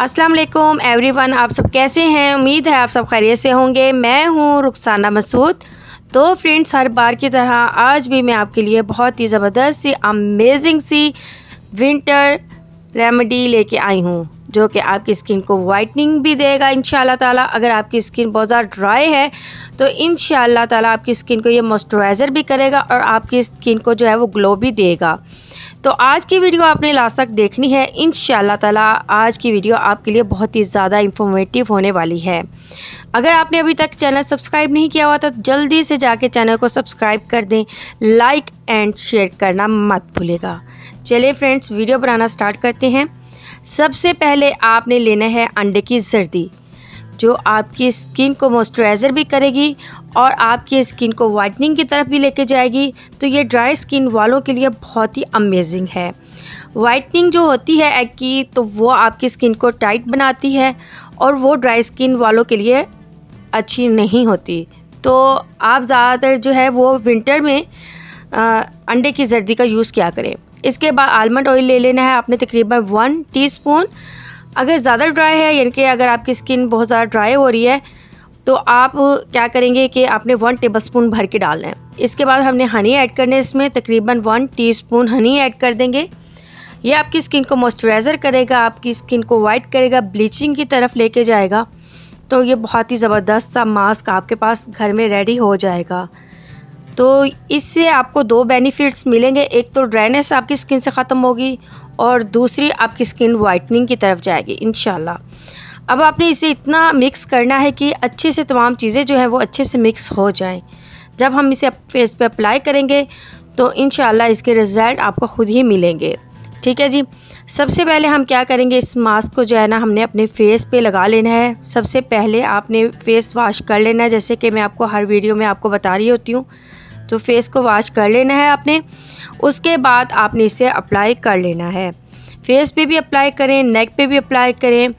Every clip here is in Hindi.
अस्सलाम वालेकुम एवरीवन, आप सब कैसे हैं। उम्मीद है आप सब खैरियत से होंगे। मैं हूं रुखसाना मसूद। तो फ्रेंड्स, हर बार की तरह आज भी मैं आपके लिए बहुत ही ज़बरदस्त सी अमेजिंग सी विंटर रेमेडी लेके आई हूं, जो कि आपकी स्किन को वाइटनिंग भी देगा इंशाल्लाह ताला। अगर आपकी स्किन बहुत ज़्यादा ड्राई है तो इंशाल्लाह ताला आपकी स्किन को ये मॉइस्चराइज़र भी करेगा और आपकी स्किन को जो है वो ग्लो भी देगा। तो आज की वीडियो आपने लास्ट तक देखनी है इंशाल्लाह ताला। आज की वीडियो आपके लिए बहुत ही ज़्यादा इंफॉर्मेटिव होने वाली है। अगर आपने अभी तक चैनल सब्सक्राइब नहीं किया हुआ तो जल्दी से जाके चैनल को सब्सक्राइब कर दें, लाइक एंड शेयर करना मत भूलेगा। चलिए फ्रेंड्स, वीडियो बनाना स्टार्ट करते हैं। सबसे पहले आपने लेना है अंडे की जर्दी, जो आपकी स्किन को मॉइस्चराइज़र भी करेगी और आपकी स्किन को वाइटनिंग की तरफ भी लेके जाएगी। तो ये ड्राई स्किन वालों के लिए बहुत ही अमेजिंग है। वाइटनिंग जो होती है एग की, तो वो आपकी स्किन को टाइट बनाती है और वो ड्राई स्किन वालों के लिए अच्छी नहीं होती। तो आप ज़्यादातर जो है वो विंटर में अंडे की जर्दी का यूज़ किया करें। इसके बाद आलमंड ऑयल ले लेना है आपने तकरीबन 1 टीस्पून। अगर ज़्यादा ड्राई है, यानी कि अगर आपकी स्किन बहुत ज़्यादा ड्राई हो रही है, तो आप क्या करेंगे कि आपने 1 टेबलस्पून भर के डालना है। इसके बाद हमने हनी ऐड करने, इसमें तकरीबन 1 टीस्पून हनी ऐड कर देंगे। ये आपकी स्किन को मॉइस्चराइज़र करेगा, आपकी स्किन को वाइट करेगा, ब्लीचिंग की तरफ लेके जाएगा। तो ये बहुत ही ज़बरदस्त सा मास्क आपके पास घर में रेडी हो जाएगा। तो इससे आपको 2 बेनिफिट्स मिलेंगे। एक तो ड्राइनेस आपकी स्किन से ख़त्म होगी और दूसरी आपकी स्किन वाइटनिंग की तरफ जाएगी इंशाल्लाह। अब आपने इसे इतना मिक्स करना है कि अच्छे से तमाम चीज़ें जो हैं वो अच्छे से मिक्स हो जाएं। जब हम इसे फेस पे अप्लाई करेंगे तो इंशाल्लाह इसके रिज़ल्ट आपको ख़ुद ही मिलेंगे। ठीक है जी। सबसे पहले हम क्या करेंगे, इस मास्क को जो है ना हमने अपने फेस पे लगा लेना है। सबसे पहले आपने फेस वॉश कर लेना है, जैसे कि मैं आपको हर वीडियो में आपको बता रही होती हूँ। तो फेस को वॉश कर लेना है आपने। उसके बाद आपने इसे अप्लाई कर लेना है। फेस पे भी अप्लाई करें, नेक पे भी अप्लाई करें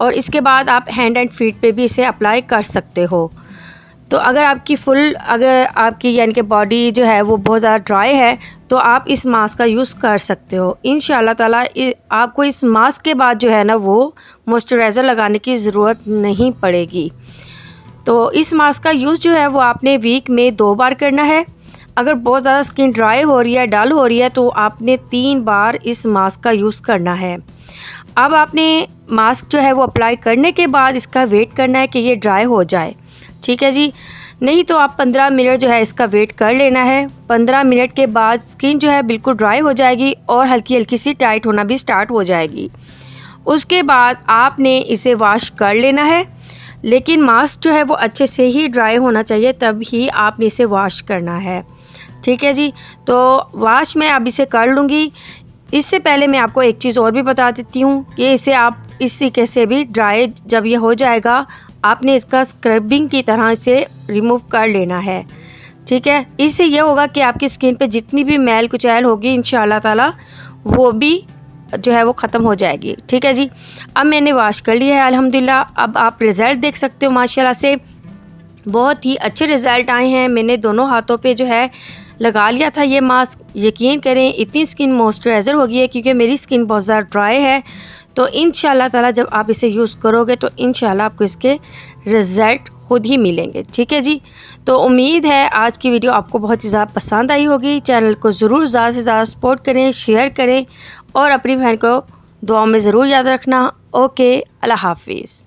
और इसके बाद आप हैंड एंड फीट पे भी इसे अप्लाई कर सकते हो। तो अगर आपकी यानी कि बॉडी जो है वो बहुत ज़्यादा ड्राई है तो आप इस मास्क का यूज़ कर सकते हो। इंशाल्लाह ताला आपको इस मास्क के बाद जो है ना वो मॉइस्चराइज़र लगाने की ज़रूरत नहीं पड़ेगी। तो इस मास्क का यूज़ जो है वो आपने वीक में 2 बार करना है। अगर बहुत ज़्यादा स्किन ड्राई हो रही है, डल हो रही है, तो आपने 3 बार इस मास्क का यूज़ करना है। अब आपने मास्क जो है वो अप्लाई करने के बाद इसका वेट करना है कि ये ड्राई हो जाए। ठीक है जी। नहीं तो आप 15 मिनट जो है इसका वेट कर लेना है। 15 मिनट के बाद स्किन जो है बिल्कुल ड्राई हो जाएगी और हल्की हल्की सी टाइट होना भी स्टार्ट हो जाएगी। उसके बाद आपने इसे वॉश कर लेना है, लेकिन मास्क जो है वो अच्छे से ही ड्राई होना चाहिए, तब ही आपने इसे वॉश करना है। ठीक है जी। तो वॉश मैं अब इसे कर लूँगी। इससे पहले मैं आपको एक चीज़ और भी बता देती हूँ कि इसे आप इस तरीके से भी ड्राई जब ये हो जाएगा, आपने इसका स्क्रबिंग की तरह से रिमूव कर लेना है। ठीक है। इससे ये होगा कि आपकी स्किन पे जितनी भी मैल कुचैल होगी इंशाल्लाह ताला वो भी जो है वो ख़त्म हो जाएगी। ठीक है जी। अब मैंने वॉश कर लिया है अल्हम्दुलिल्लाह। अब आप रिज़ल्ट देख सकते हो, माशाल्लाह से बहुत ही अच्छे रिज़ल्ट आए हैं। मैंने दोनों हाथों पे जो है लगा लिया था ये मास्क। यकीन करें इतनी स्किन मॉइस्चराइज़र हो गई है, क्योंकि मेरी स्किन बहुत ज़्यादा ड्राई है। तो इंशाल्लाह ताला जब आप इसे यूज़ करोगे तो इंशाल्लाह आपको इसके रिज़ल्ट खुद ही मिलेंगे। ठीक है जी। तो उम्मीद है आज की वीडियो आपको बहुत ही ज़्यादा पसंद आई होगी। चैनल को ज़रूर ज़्यादा से ज़्यादा सपोर्ट करें, शेयर करें और अपनी बहन को दुआ में ज़रूर याद रखना। ओके, अल्लाह हाफिज़।